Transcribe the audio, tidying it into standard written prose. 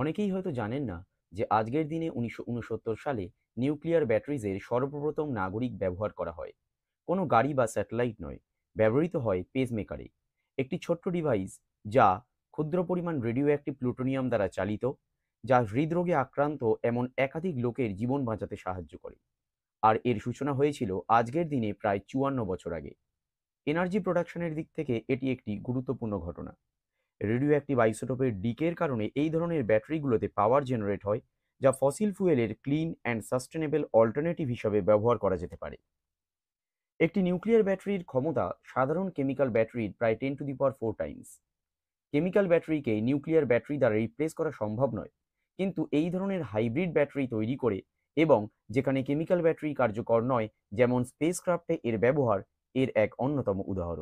অনেকেই হয়তো জানেন না যে আজকের দিনে ১৯৬৯ সালে নিউক্লিয়ার ব্যাটারিজের সর্বপ্রথম নাগরিক ব্যবহার করা হয়। কোনো গাড়ি বা স্যাটেলাইট নয়, ব্যবহৃত হয় পেসমেকারে, একটি ছোট্ট ডিভাইস যা ক্ষুদ্র পরিমাণ রেডিও অ্যাক্টিভ প্লুটোনিয়াম দ্বারা চালিত, যা হৃদরোগে আক্রান্ত এমন একাধিক লোকের জীবন বাঁচাতে সাহায্য করে। আর এর সূচনা হয়েছিল আজকের দিনে প্রায় ৫৪ বছর আগে। এনার্জি প্রোডাকশনের দিক থেকে এটি একটি গুরুত্বপূর্ণ ঘটনা। রেডিও অ্যাক্টিভ আইসোটোপের ডিকের কারণে এই ধরনের ব্যাটারিগুলোতে পাওয়ার জেনারেট হয়, যা ফসিল ফুয়েলের ক্লিন অ্যান্ড সাস্টেনেবল অল্টারনেটিভ হিসাবে ব্যবহার করা যেতে পারে। একটি নিউক্লিয়ার ব্যাটারির ক্ষমতা সাধারণ কেমিক্যাল ব্যাটারির প্রায় 10⁴ টাইমস। কেমিক্যাল ব্যাটারিকে নিউক্লিয়ার ব্যাটারি দ্বারা রিপ্লেস করা সম্ভব নয়, কিন্তু এই ধরনের হাইব্রিড ব্যাটারি তৈরি করে এবং যেখানে কেমিক্যাল ব্যাটারি কার্যকর নয়, যেমন স্পেসক্রাফটে এর ব্যবহার, এর এক অন্যতম উদাহরণ।